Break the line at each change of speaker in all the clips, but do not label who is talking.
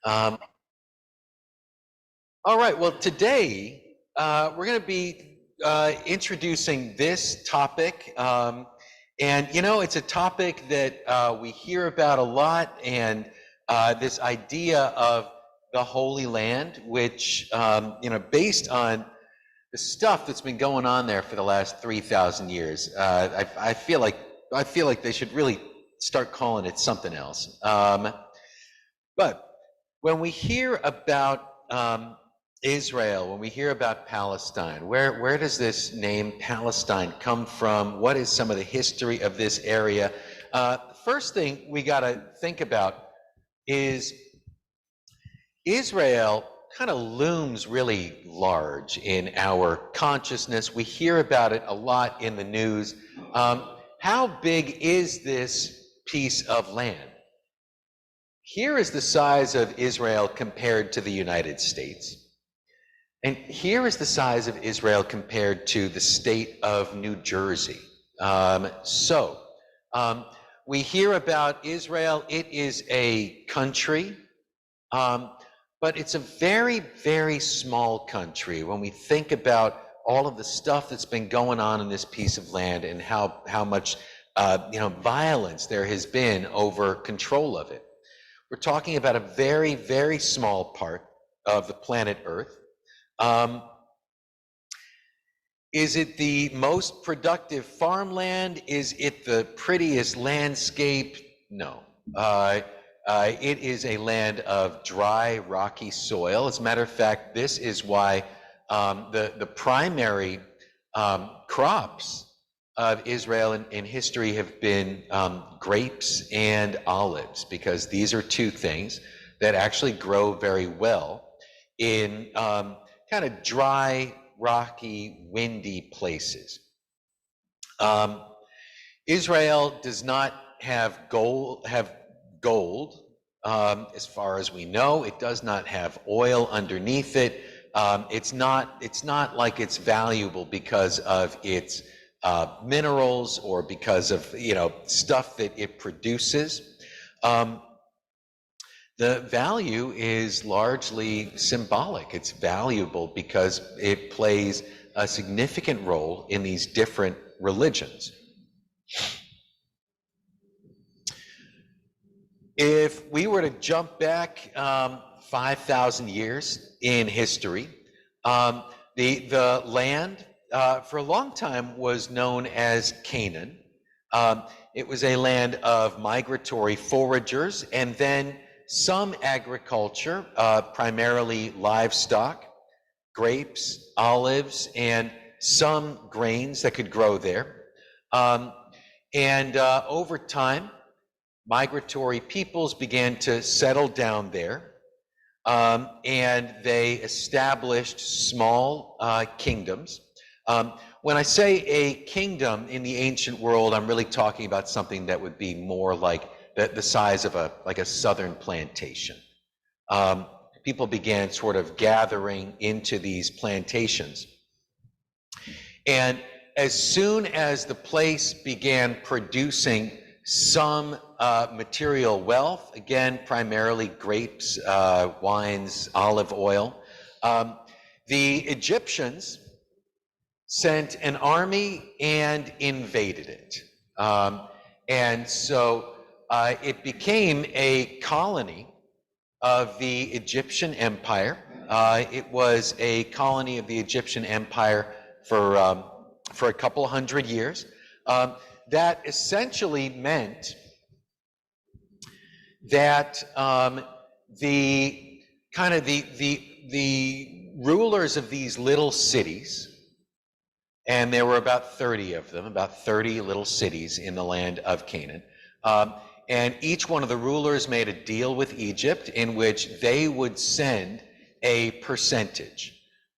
Um, all right, well, today we're going to be introducing this topic. And, you know, it's a topic that we hear about a lot, and this idea of the Holy Land, which, you know, based on the stuff that's been going on there for the last 3,000 years, I feel like they should really start calling it something else. But when we hear about Israel, when we hear about Palestine, where does this name Palestine come from? What is some of the history of this area? First thing we got to think about is Israel kind of looms really large in our consciousness. We hear about it a lot in the news. How big is this piece of land? Here is the size of Israel compared to the United States. And here is the size of Israel compared to the state of New Jersey. We hear about Israel. It is a country, but it's a very, very small country when we think about all of the stuff that's been going on in this piece of land and how much violence there has been over control of it. We're talking about a very, very small part of the planet Earth. Is it the most productive farmland? Is it the prettiest landscape? No. It is a land of dry, rocky soil. As a matter of fact, this is why the primary crops of Israel in history have been grapes and olives, because these are two things that actually grow very well in kind of dry, rocky, windy places. Israel does not have gold, as far as we know. It does not have oil underneath it. It's not like it's valuable because of its minerals or because of stuff that it produces. The value is largely symbolic. It's valuable because it plays a significant role in these different religions. If we were to jump back 5,000 years in history, the land for a long time was known as Canaan. It was a land of migratory foragers, and then some agriculture, primarily livestock, grapes, olives, and some grains that could grow there. Over time, migratory peoples began to settle down there, and they established small kingdoms. When I say a kingdom in the ancient world, I'm really talking about something that would be more like the size of a southern plantation. People began sort of gathering into these plantations. And as soon as the place began producing some material wealth, again, primarily grapes, wines, olive oil, the Egyptians sent an army and invaded it. And so it became a colony of the Egyptian Empire. It was a colony of the Egyptian Empire for a couple hundred years. That essentially meant that the rulers of these little cities, and there were about 30 of them, about 30 little cities in the land of Canaan. And each one of the rulers made a deal with Egypt in which they would send a percentage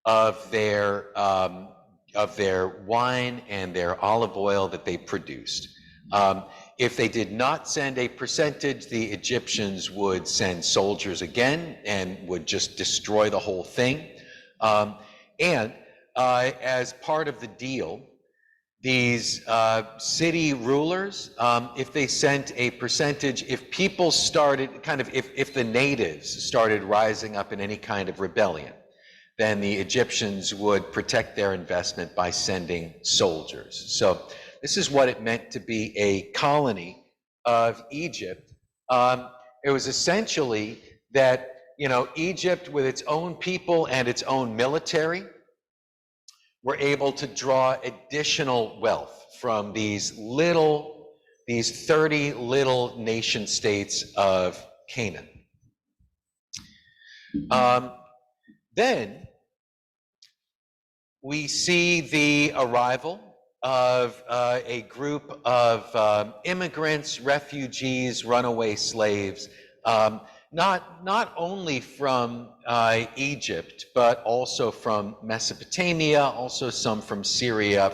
of their wine and their olive oil that they produced. If they did not send a percentage, the Egyptians would send soldiers again and would just destroy the whole thing. As part of the deal, these city rulers, if they sent a percentage, if people started if the natives started rising up in any kind of rebellion, then the Egyptians would protect their investment by sending soldiers. So this is what it meant to be a colony of Egypt. It was essentially that, Egypt with its own people and its own military were able to draw additional wealth from these 30 little nation states of Canaan. Then we see the arrival of a group of immigrants, refugees, runaway slaves, not only from Egypt, but also from Mesopotamia, also some from Syria.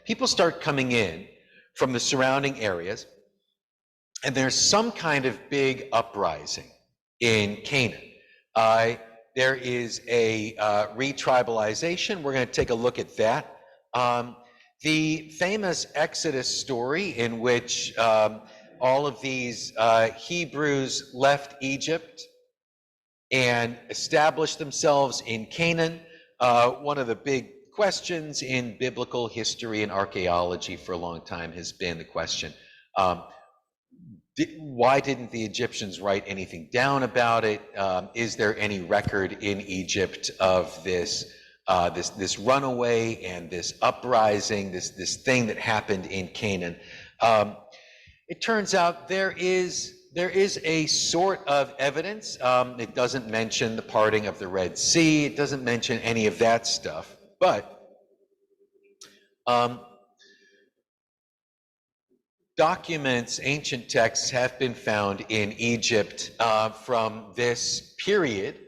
People start coming in from the surrounding areas, and there's some kind of big uprising in Canaan. There is a retribalization. We're going to take a look at that. The famous Exodus story in which all of these Hebrews left Egypt and established themselves in Canaan. One of the big questions in biblical history and archaeology for a long time has been the question, why didn't the Egyptians write anything down about it? Is there any record in Egypt of this runaway and this uprising, this thing that happened in Canaan? It turns out there is a sort of evidence. It doesn't mention the parting of the Red Sea. It doesn't mention any of that stuff. But documents, ancient texts have been found in Egypt from this period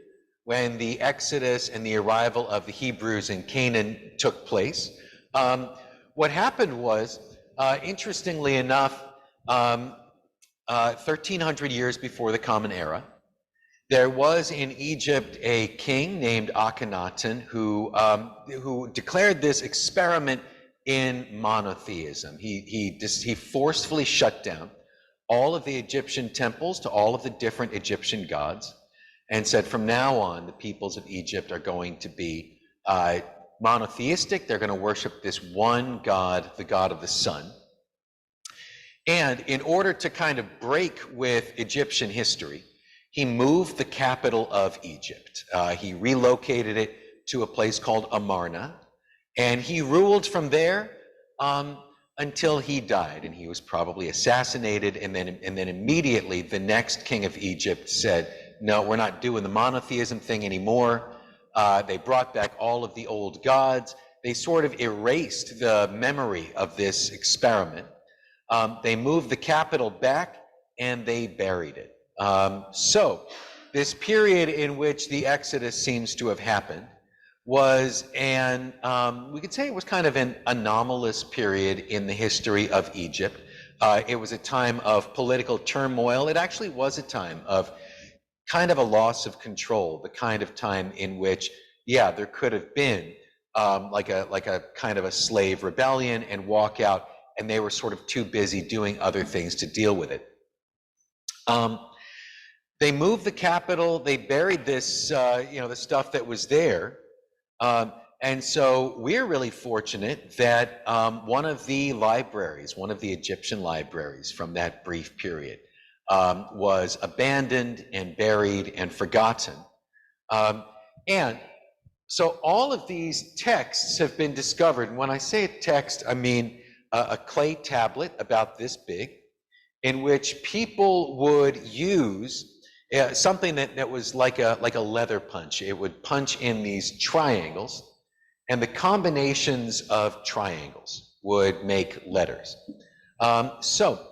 when the Exodus and the arrival of the Hebrews in Canaan took place. What happened was, interestingly enough, 1,300 years before the Common Era, there was in Egypt a king named Akhenaten who declared this experiment in monotheism. He forcefully shut down all of the Egyptian temples to all of the different Egyptian gods and said from now on the peoples of Egypt are going to be monotheistic. They're going to worship this one God, the God of the sun. And in order to kind of break with Egyptian history, he moved the capital of Egypt. He relocated it to a place called Amarna, and he ruled from there until he died, and he was probably assassinated. And then immediately the next king of Egypt said, "No, we're not doing the monotheism thing anymore." They brought back all of the old gods. They sort of erased the memory of this experiment. They moved the capital back and they buried it. So this period in which the Exodus seems to have happened was we could say it was kind of an anomalous period in the history of Egypt. It was a time of political turmoil. It actually was a time of kind of a loss of control, the kind of time in which, there could have been like a kind of a slave rebellion and walkout, and they were sort of too busy doing other things to deal with it. They moved the capital, they buried this, the stuff that was there. And so we're really fortunate that one of the Egyptian libraries from that brief period was abandoned and buried and forgotten. And so all of these texts have been discovered. And when I say a text, I mean a clay tablet about this big, in which people would use something that was like a leather punch. It would punch in these triangles, and the combinations of triangles would make letters. So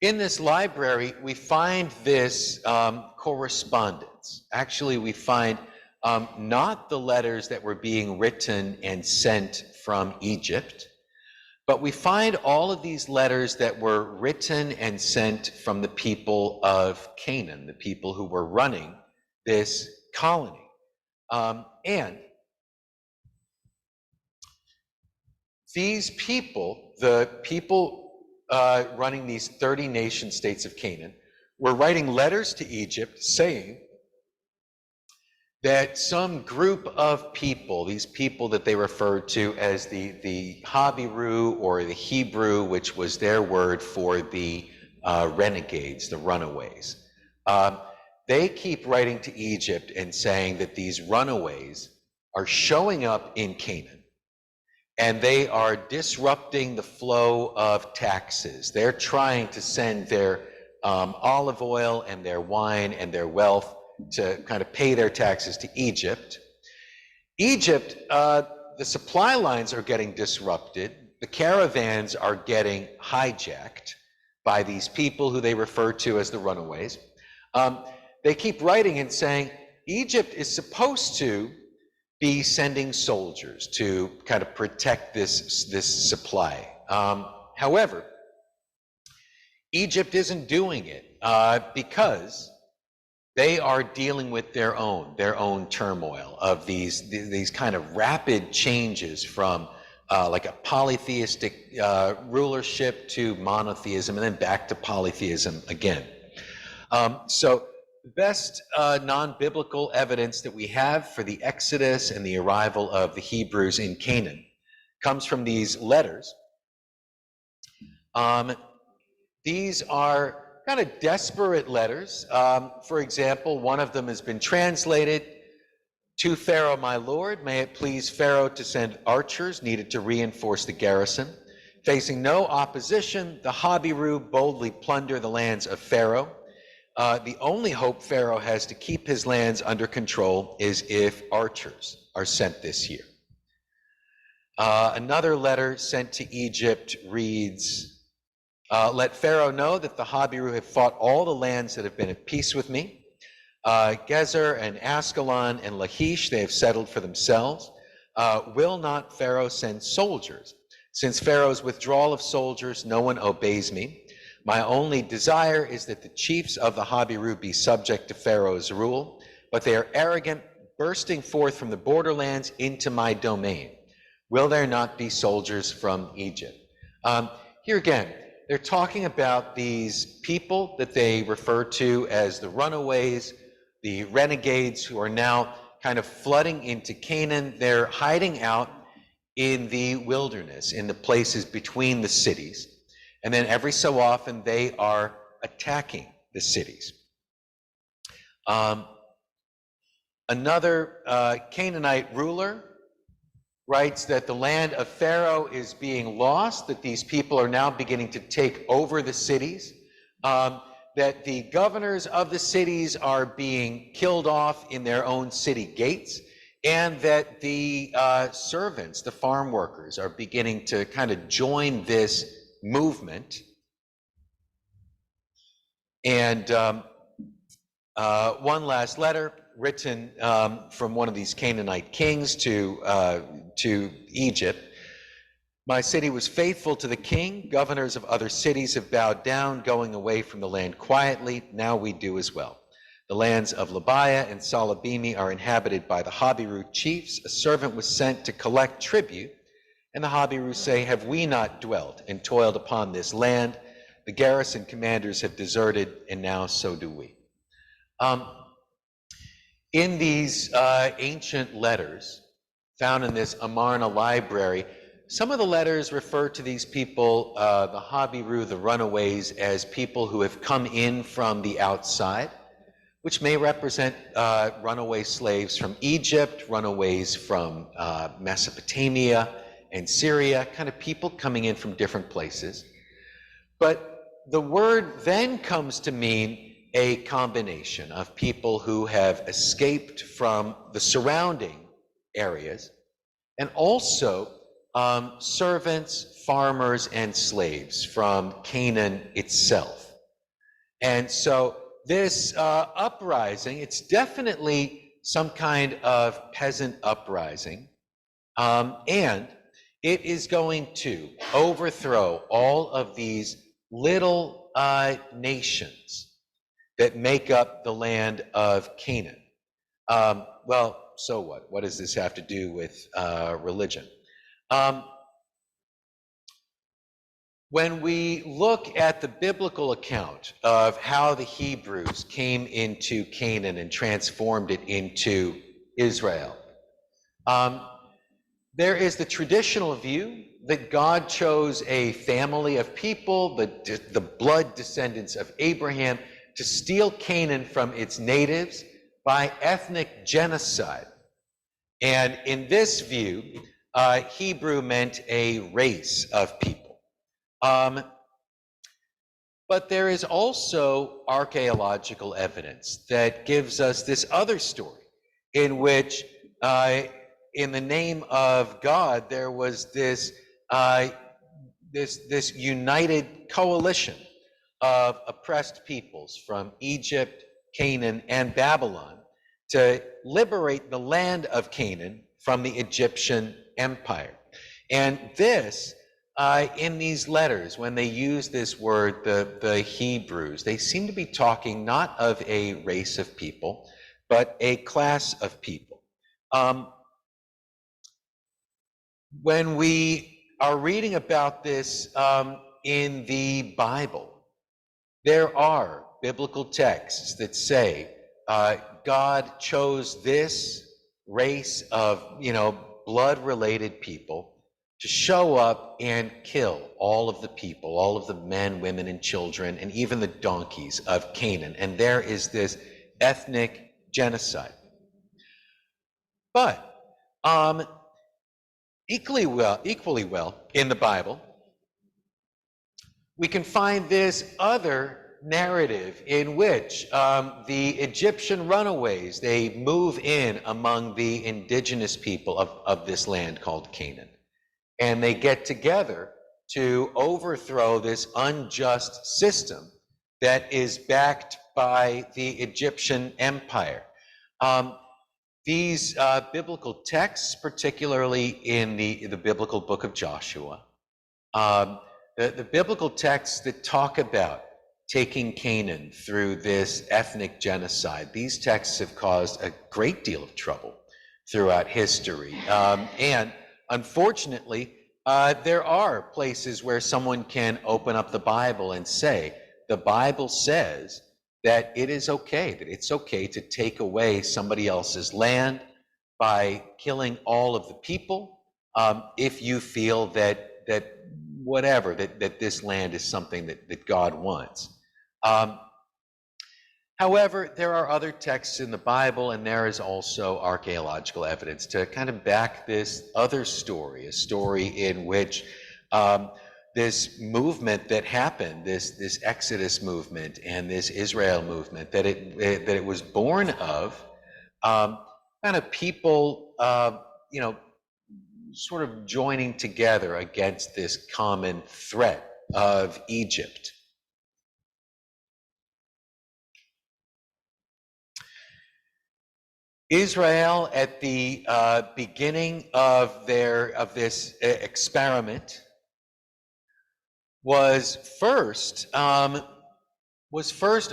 in this library, we find this correspondence. Actually, we find not the letters that were being written and sent from Egypt, but we find all of these letters that were written and sent from the people of Canaan, the people who were running this colony. And these people, the people running these 30 nation states of Canaan, were writing letters to Egypt saying that some group of people, these people that they referred to as the Habiru or the Hebrew, which was their word for the renegades, the runaways, they keep writing to Egypt and saying that these runaways are showing up in Canaan and they are disrupting the flow of taxes. They're trying to send their olive oil and their wine and their wealth to kind of pay their taxes to Egypt. Egypt, the supply lines are getting disrupted. The caravans are getting hijacked by these people who they refer to as the runaways. They keep writing and saying, Egypt is supposed to be sending soldiers to kind of protect this supply. However, Egypt isn't doing it because they are dealing with their own turmoil of these kind of rapid changes from like a polytheistic rulership to monotheism and then back to polytheism again. So the best non-biblical evidence that we have for the Exodus and the arrival of the Hebrews in Canaan comes from these letters. These are kind of desperate letters. For example, one of them has been translated: "To Pharaoh, my lord, may it please Pharaoh to send archers needed to reinforce the garrison. Facing no opposition, the Habiru boldly plunder the lands of Pharaoh. The only hope Pharaoh has to keep his lands under control is if archers are sent this year." Another letter sent to Egypt reads, "Let Pharaoh know that the Habiru have fought all the lands that have been at peace with me. Gezer and Ascalon and Lachish they have settled for themselves. Will not Pharaoh send soldiers? Since Pharaoh's withdrawal of soldiers, no one obeys me. My only desire is that the chiefs of the Habiru be subject to Pharaoh's rule, but they are arrogant, bursting forth from the borderlands into my domain. Will there not be soldiers from Egypt?" Here again, they're talking about these people that they refer to as the runaways, the renegades who are now kind of flooding into Canaan. They're hiding out in the wilderness, in the places between the cities. And then every so often they are attacking the cities. Another Canaanite ruler writes that the land of Pharaoh is being lost, that these people are now beginning to take over the cities, that the governors of the cities are being killed off in their own city gates, and that the servants, the farm workers, are beginning to kind of join this movement. And one last letter written from one of these Canaanite kings to Egypt. "My city was faithful to the king. Governors of other cities have bowed down, going away from the land quietly. Now we do as well. The lands of Labiah and Salabimi are inhabited by the Habiru chiefs. A servant was sent to collect tribute, and the Habiru say, 'Have we not dwelt and toiled upon this land? The garrison commanders have deserted, and now so do we.'" In these ancient letters found in this Amarna library, some of the letters refer to these people, the Habiru, the runaways, as people who have come in from the outside, which may represent runaway slaves from Egypt, runaways from Mesopotamia and Syria, kind of people coming in from different places. But the word then comes to mean a combination of people who have escaped from the surrounding areas, and also servants, farmers, and slaves from Canaan itself. And so this uprising, it's definitely some kind of peasant uprising, and it is going to overthrow all of these little nations that make up the land of Canaan. Well, so what? What does this have to do with religion? When we look at the biblical account of how the Hebrews came into Canaan and transformed it into Israel, there is the traditional view that God chose a family of people, the blood descendants of Abraham, to steal Canaan from its natives by ethnic genocide. And in this view, Hebrew meant a race of people. But there is also archaeological evidence that gives us this other story in which, in the name of God, there was this united coalition of oppressed peoples from Egypt, Canaan, and Babylon to liberate the land of Canaan from the Egyptian empire. And this, in these letters, when they use this word, the Hebrews, they seem to be talking not of a race of people, but a class of people. When we are reading about this in the Bible, there are biblical texts that say God chose this race of, blood-related people to show up and kill all of the people, all of the men, women, and children, and even the donkeys of Canaan. And there is this ethnic genocide. But equally well in the Bible, we can find this other narrative in which the Egyptian runaways, they move in among the indigenous people of this land called Canaan. And they get together to overthrow this unjust system that is backed by the Egyptian empire. These biblical texts, particularly in the biblical book of Joshua, the biblical texts that talk about taking Canaan through this ethnic genocide, these texts have caused a great deal of trouble throughout history. And unfortunately, there are places where someone can open up the Bible and say, the Bible says that it is okay, that it's okay to take away somebody else's land by killing all of the people, if you feel that this land is something that God wants. However, there are other texts in the Bible, and there is also archaeological evidence to kind of back this other story, a story in which this movement that happened, this Exodus movement and this Israel movement, that it was born of kind of people, sort of joining together against this common threat of Egypt. Israel, at the beginning of this experiment, was first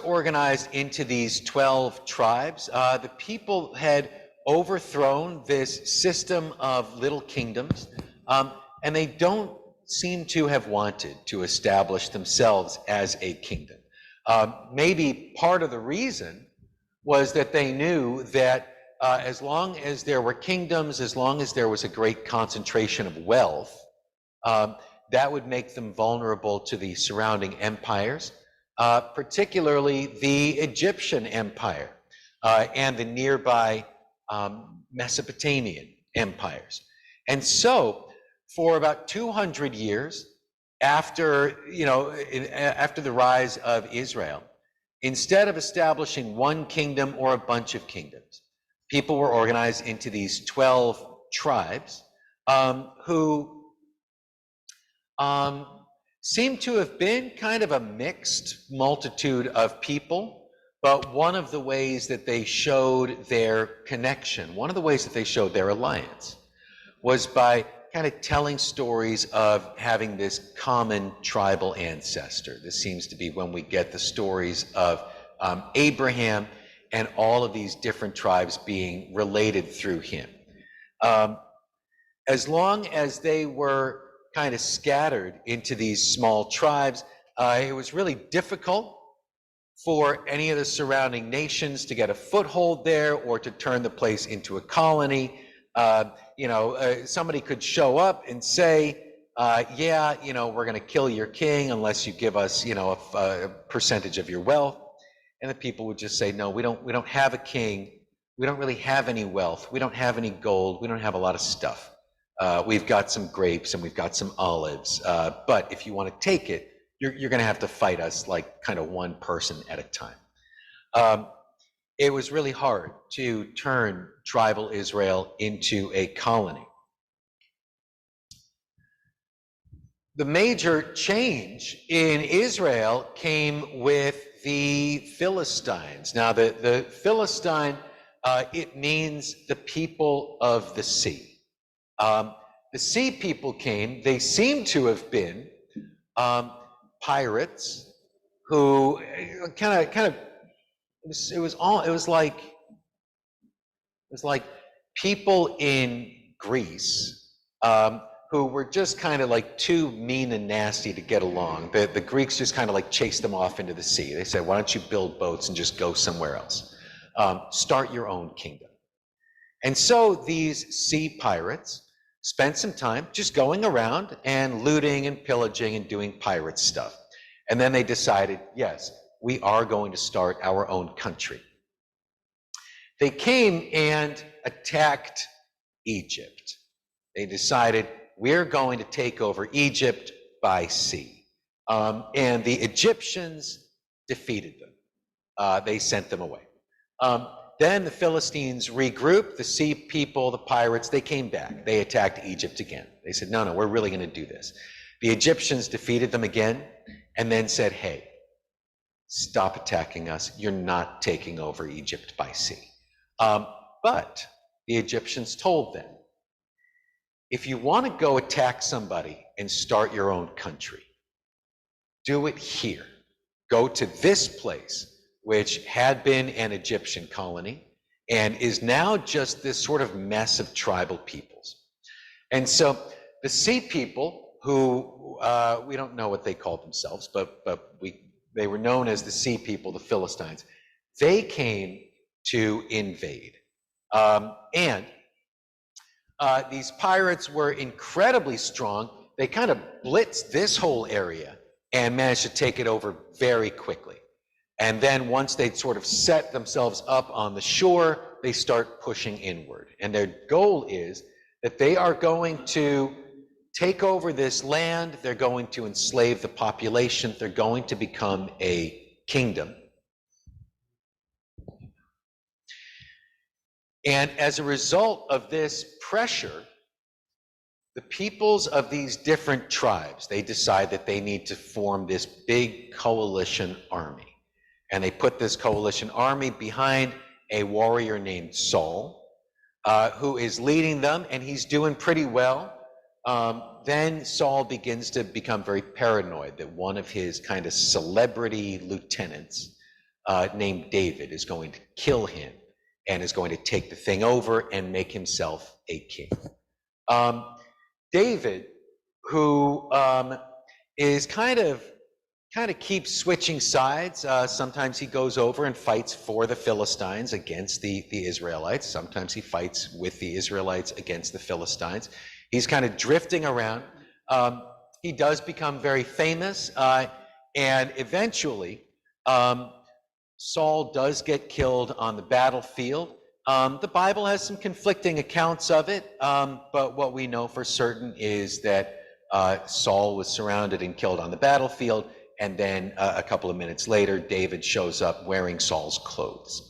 organized into these 12 tribes. The people had overthrown this system of little kingdoms, and they don't seem to have wanted to establish themselves as a kingdom. Maybe part of the reason was that they knew that as long as there were kingdoms, as long as there was a great concentration of wealth, that would make them vulnerable to the surrounding empires, particularly the Egyptian empire and the nearby Mesopotamian empires. And so, for about 200 years after the rise of Israel, instead of establishing one kingdom or a bunch of kingdoms, people were organized into these 12 tribes who seem to have been kind of a mixed multitude of people, but one of the ways that they showed their connection, one of the ways that they showed their alliance, was by kind of telling stories of having this common tribal ancestor. This seems to be when we get the stories of Abraham and all of these different tribes being related through him. As long as they were kind of scattered into these small tribes. It was really difficult for any of the surrounding nations to get a foothold there or to turn the place into a colony. Somebody could show up and say, yeah, we're going to kill your king unless you give us, a percentage of your wealth. And the people would just say, no, we don't have a king. We don't really have any wealth. We don't have any gold. We don't have a lot of stuff. We've got some grapes and we've got some olives. But if you want to take it, you're going to have to fight us like kind of one person at a time. It was really hard to turn tribal Israel into a colony. The major change in Israel came with the Philistines. Now, the Philistine, it means the people of the sea. The sea people came. They seem to have been pirates who it was like people in Greece who were just kind of like too mean and nasty to get along. The Greeks just kind of like chased them off into the sea. They said, why don't you build boats and just go somewhere else? Start your own kingdom. And so these sea pirates spent some time just going around and looting and pillaging and doing pirate stuff. And then they decided, yes, we are going to start our own country. They came and attacked Egypt. They decided, we're going to take over Egypt by sea. And the Egyptians defeated them. They sent them away. Then the Philistines regrouped, the sea people, the pirates, they came back. They attacked Egypt again. They said, no, we're really going to do this. The Egyptians defeated them again and then said, hey, stop attacking us. You're not taking over Egypt by sea. But the Egyptians told them, if you want to go attack somebody and start your own country, do it here. Go to this place, which had been an Egyptian colony and is now just this sort of mess of tribal peoples. And so the sea people, who we don't know what they called themselves, but they were known as the sea people, the Philistines, they came to invade. And these pirates were incredibly strong. They kind of blitzed this whole area and managed to take it over very quickly. And then once they'd sort of set themselves up on the shore, they start pushing inward. And their goal is that they are going to take over this land. They're going to enslave the population. They're going to become a kingdom. And as a result of this pressure, the peoples of these different tribes, they decide that they need to form this big coalition army. And they put this coalition army behind a warrior named Saul, who is leading them, and he's doing pretty well. Then Saul begins to become very paranoid that one of his kind of celebrity lieutenants named David is going to kill him and is going to take the thing over and make himself a king. David, who is kind of keeps switching sides. Sometimes he goes over and fights for the Philistines against the Israelites. Sometimes he fights with the Israelites against the Philistines. He's kind of drifting around. He does become very famous, and eventually Saul does get killed on the battlefield. The Bible has some conflicting accounts of it, but what we know for certain is that Saul was surrounded and killed on the battlefield, and then a couple of minutes later, David shows up wearing Saul's clothes.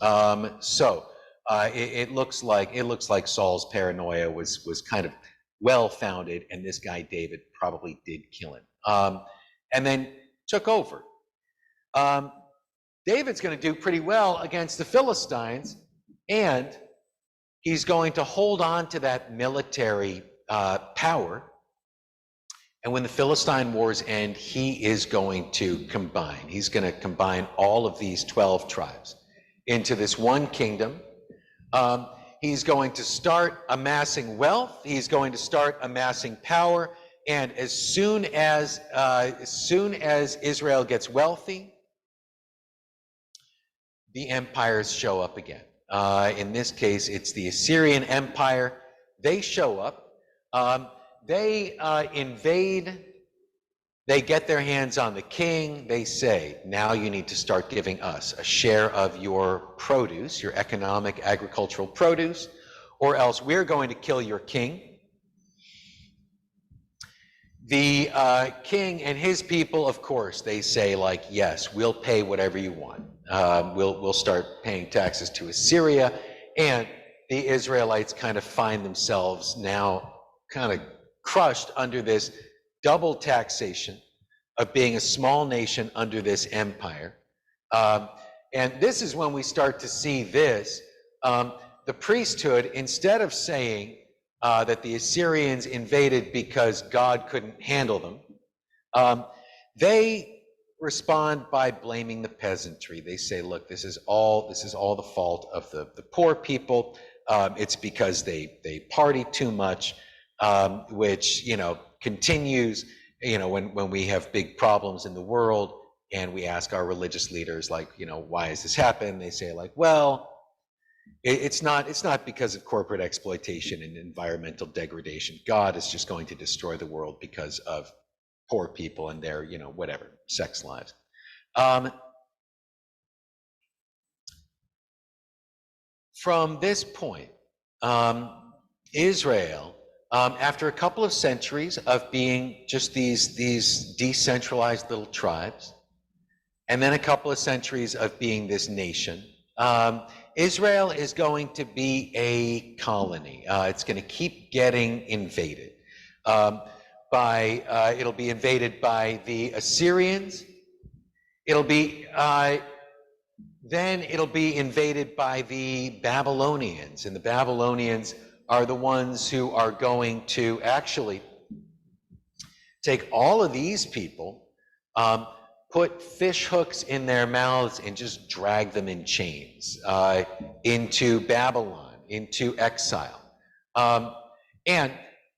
It looks like Saul's paranoia was kind of well-founded, and this guy David probably did kill him, and then took over. David's going to do pretty well against the Philistines, and he's going to hold on to that military power. And when the Philistine wars end, he is going to combine. He's going to combine all of these 12 tribes into this one kingdom. He's going to start amassing wealth. He's going to start amassing power. And as soon as Israel gets wealthy, the empires show up again. In this case, it's the Assyrian Empire. They show up. They invade. They get their hands on the king. They say, now you need to start giving us a share of your produce, your economic agricultural produce, or else we're going to kill your king. The king and his people, of course, they say, like, yes, we'll pay whatever you want. We'll start paying taxes to Assyria. And the Israelites kind of find themselves now kind of crushed under this double taxation of being a small nation under this empire. And this is when we start to see this. The priesthood, instead of saying that the Assyrians invaded because God couldn't handle them, they respond by blaming the peasantry. They say, look, this is all the fault of the poor people. It's because they party too much, which, continues, when we have big problems in the world and we ask our religious leaders, like, why has this happened? They say, like, well, it's not because of corporate exploitation and environmental degradation. God is just going to destroy the world because of poor people and their, whatever, sex lives. From this point, Israel, after a couple of centuries of being just these decentralized little tribes, and then a couple of centuries of being this nation, Israel is going to be a colony. It's going to keep getting invaded. It'll be invaded by the Assyrians. Then it'll be invaded by the Babylonians, and the Babylonians are the ones who are going to actually take all of these people, put fish hooks in their mouths and just drag them in chains into Babylon, into exile. And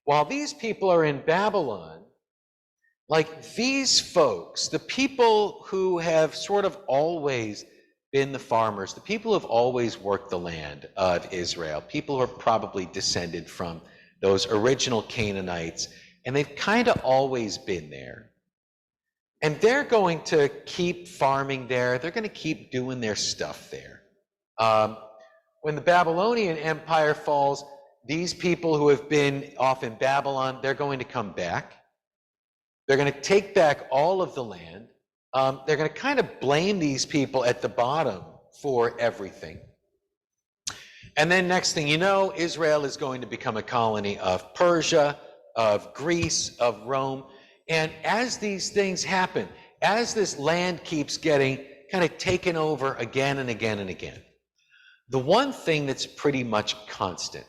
while these people are in Babylon, like these folks, the people who have sort of always been the farmers, the people who have always worked the land of Israel, people who are probably descended from those original Canaanites, and they've kind of always been there. And they're going to keep farming there. They're going to keep doing their stuff there. When the Babylonian Empire falls, these people who have been off in Babylon, they're going to come back. They're going to take back all of the land. They're going to kind of blame these people at the bottom for everything. And then next thing you know, Israel is going to become a colony of Persia, of Greece, of Rome. And as these things happen, as this land keeps getting kind of taken over again and again and again, the one thing that's pretty much constant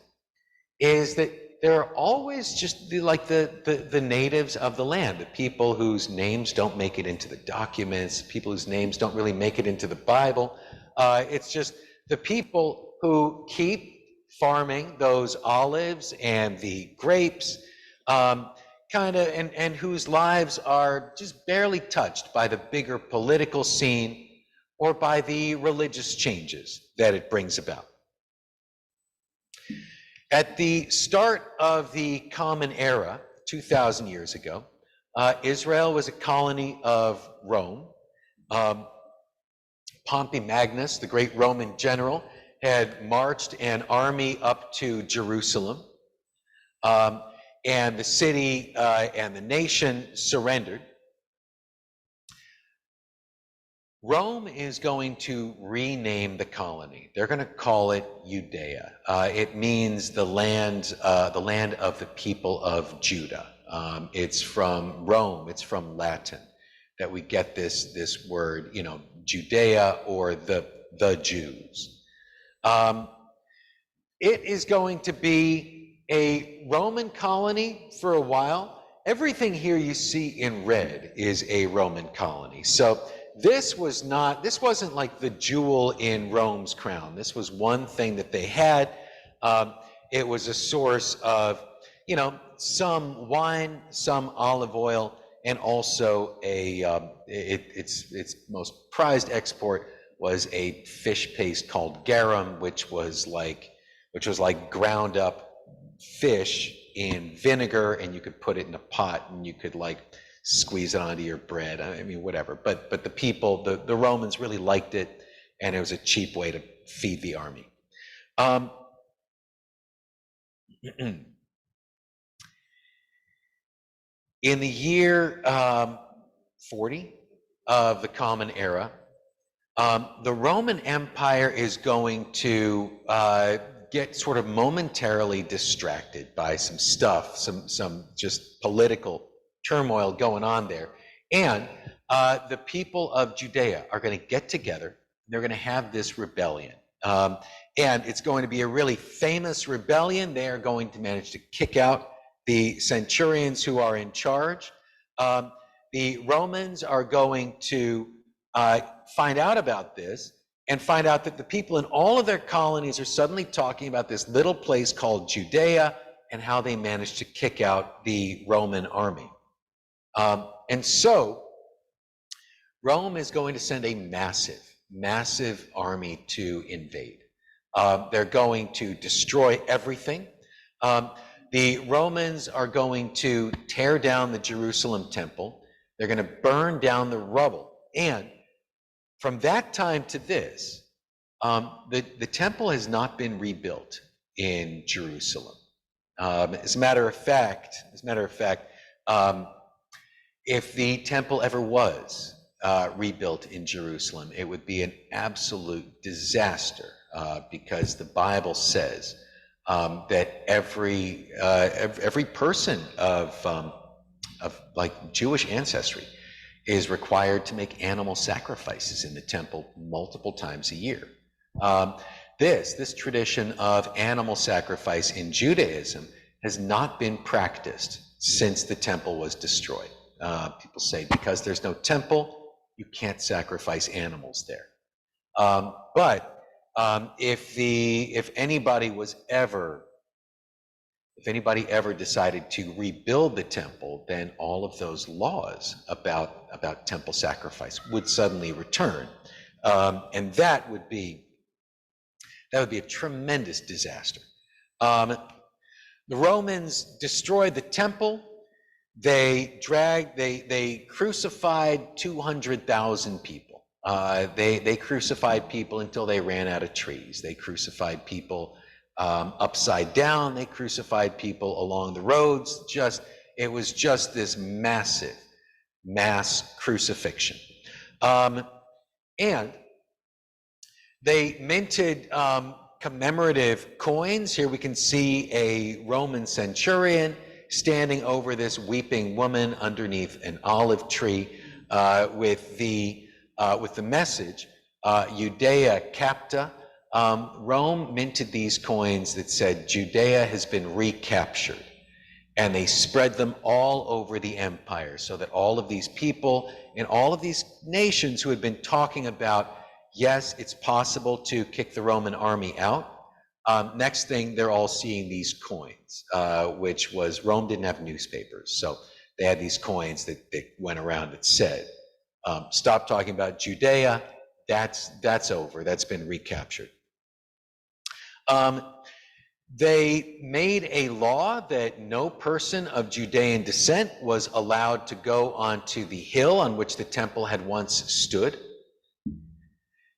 is that there are always just the natives of the land, the people whose names don't make it into the documents, people whose names don't really make it into the Bible. It's just the people who keep farming those olives and the grapes, and whose lives are just barely touched by the bigger political scene or by the religious changes that it brings about. At the start of the Common Era, 2,000 years ago, Israel was a colony of Rome. Pompey Magnus, the great Roman general, had marched an army up to Jerusalem, and the city and the nation surrendered. Rome is going to rename the colony. They're going to call it Judea. It means the land of the people of Judah. It's from Rome. It's from Latin that we get this word, Judea, or the Jews. It is going to be a Roman colony for a while. Everything here you see in red is a Roman colony. So this wasn't like the jewel in Rome's crown. This was one thing that they had. It was a source of some wine, some olive oil, and also its most prized export was a fish paste called garum, which was like ground up fish in vinegar, and you could put it in a pot and you could like squeeze it onto your bread. I mean, whatever. But the people, the Romans really liked it, and it was a cheap way to feed the army. In the year 40 of the Common Era, the Roman Empire is going to get sort of momentarily distracted by some stuff, some just political turmoil going on there. And the people of Judea are going to get together. They're going to have this rebellion. And it's going to be a really famous rebellion. They are going to manage to kick out the centurions who are in charge. The Romans are going to find out about this and find out that the people in all of their colonies are suddenly talking about this little place called Judea and how they managed to kick out the Roman army. And so Rome is going to send a massive army to invade. They're going to destroy everything. The Romans are going to tear down the Jerusalem temple. They're going to burn down the rubble. And from that time to this, the temple has not been rebuilt in Jerusalem. As a matter of fact, if the temple ever was rebuilt in Jerusalem, it would be an absolute disaster because the Bible says that every person of like Jewish ancestry is required to make animal sacrifices in the temple multiple times a year. This tradition of animal sacrifice in Judaism has not been practiced since the temple was destroyed. People say because there's no temple, you can't sacrifice animals there. But if anybody ever decided to rebuild the temple, then all of those laws about temple sacrifice would suddenly return, and that would be a tremendous disaster. The Romans destroyed the temple. They crucified 200,000 people. They crucified people until they ran out of trees. They crucified people upside down. They crucified people along the roads. It was just this mass crucifixion. And they minted commemorative coins. Here we can see a Roman centurion standing over this weeping woman underneath an olive tree with the message, Judea capta. Rome minted these coins that said Judea has been recaptured, and they spread them all over the empire so that all of these people in all of these nations who had been talking about, yes, it's possible to kick the Roman army out, next thing they're all seeing these coins, which was Rome didn't have newspapers, so they had these coins that went around that said, stop talking about Judea, that's over, that's been recaptured. They made a law that no person of Judean descent was allowed to go onto the hill on which the temple had once stood.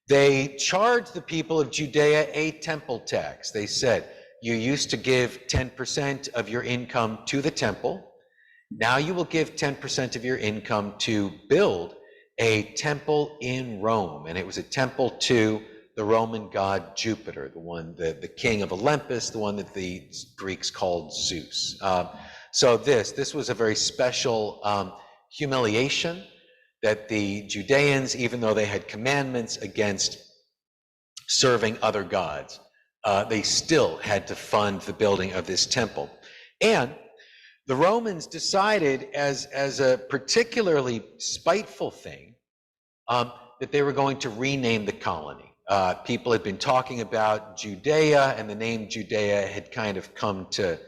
They charged the people of Judea a temple tax. They said, you used to give 10% of your income to the temple. Now you will give 10% of your income to build a temple in Rome. And it was a temple to the Roman god Jupiter, the king of Olympus, the one that the Greeks called Zeus. So this was a very special humiliation that the Judeans, even though they had commandments against serving other gods, they still had to fund the building of this temple. And the Romans decided, as a particularly spiteful thing, that they were going to rename the colony. People had been talking about Judea, and the name Judea had kind of come to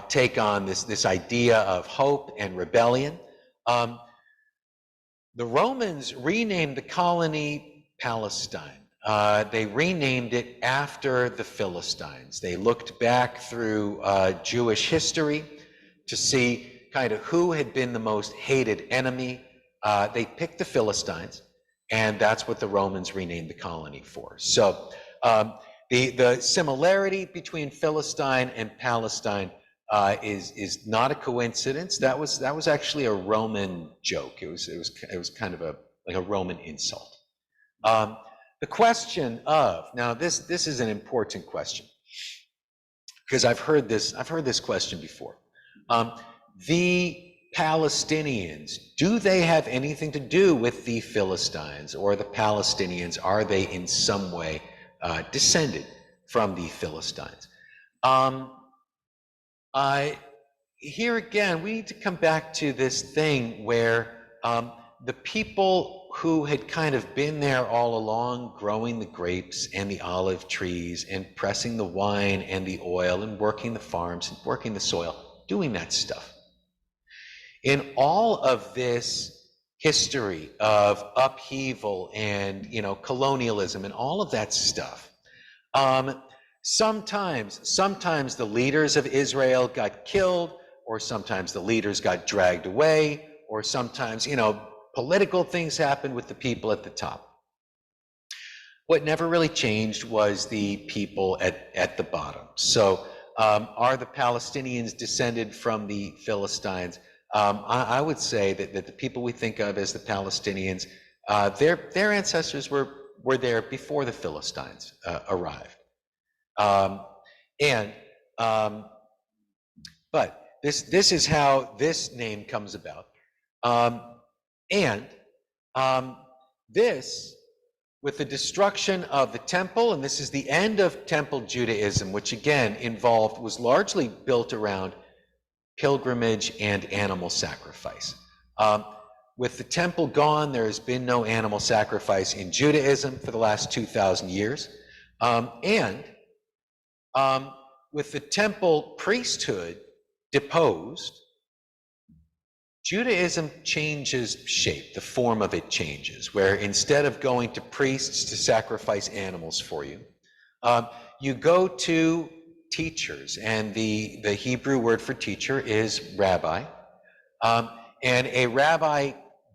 take on this idea of hope and rebellion. The Romans renamed the colony Palestine. They renamed it after the Philistines. They looked back through Jewish history to see kind of who had been the most hated enemy. They picked the Philistines, and that's what the Romans renamed the colony for. So the similarity between Philistine and Palestine is not a coincidence. That was actually a Roman joke. It was kind of like a Roman insult. The question of, now this is an important question, because I've heard this question before. The Palestinians, do they have anything to do with the Philistines, or the Palestinians, are they in some way descended from the Philistines? Here again, we need to come back to this thing where the people who had kind of been there all along, growing the grapes and the olive trees and pressing the wine and the oil and working the farms and working the soil, doing that stuff. In all of this history of upheaval and colonialism and all of that stuff, sometimes the leaders of Israel got killed, or sometimes the leaders got dragged away, or sometimes political things happened with the people at the top. What never really changed was the people at the bottom. So are the Palestinians descended from the Philistines? I would say that the people we think of as the Palestinians, their ancestors were there before the Philistines arrived. But this is how this name comes about. This, with the destruction of the temple, and this is the end of temple Judaism, which again was largely built around pilgrimage and animal sacrifice. With the temple gone, there has been no animal sacrifice in Judaism for the last 2,000 years. With the temple priesthood deposed, Judaism changes shape, the form of it changes, where instead of going to priests to sacrifice animals for you, you go to teachers, and the Hebrew word for teacher is rabbi. And a rabbi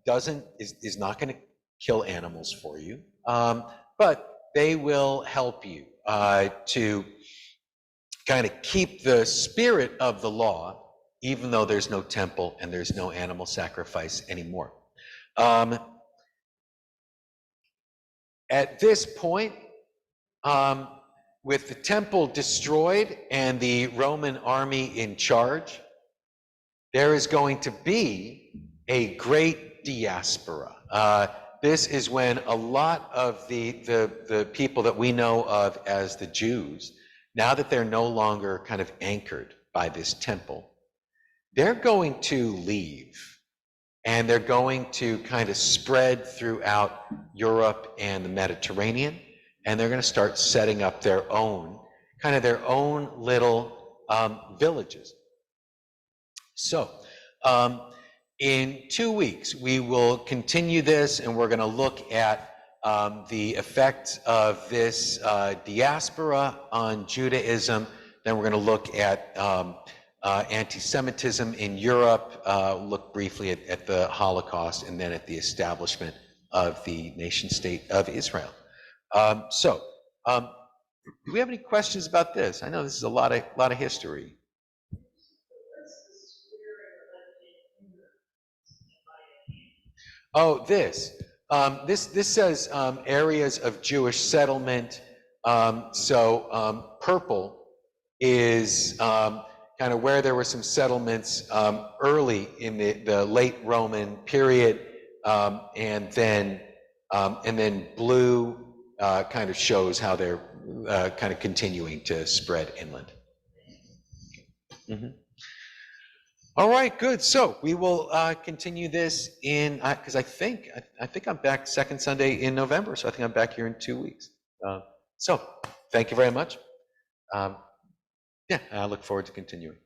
is not going to kill animals for you, but they will help you to kind of keep the spirit of the law, even though there's no temple and there's no animal sacrifice anymore. At this point, with the temple destroyed and the Roman army in charge, there is going to be a great diaspora. This is when a lot of the people that we know of as the Jews, now that they're no longer kind of anchored by this temple, they're going to leave, and they're going to kind of spread throughout Europe and the Mediterranean, and they're going to start setting up their own little villages. So in 2 weeks, we will continue this, and we're going to look at the effect of this diaspora on Judaism. Then we're going to look at anti-Semitism in Europe, look briefly at the Holocaust, and then at the establishment of the nation-state of Israel. Do we have any questions about this? I know this is a lot of history. Oh, this says areas of Jewish settlement. Purple is kind of where there were some settlements early in the late Roman period, and then blue kind of shows how they're kind of continuing to spread inland. Mm-hmm. All right, good. So we will continue this in, because I think I'm back second Sunday in November, so I think I'm back here in 2 weeks. So thank you very much. I look forward to continuing.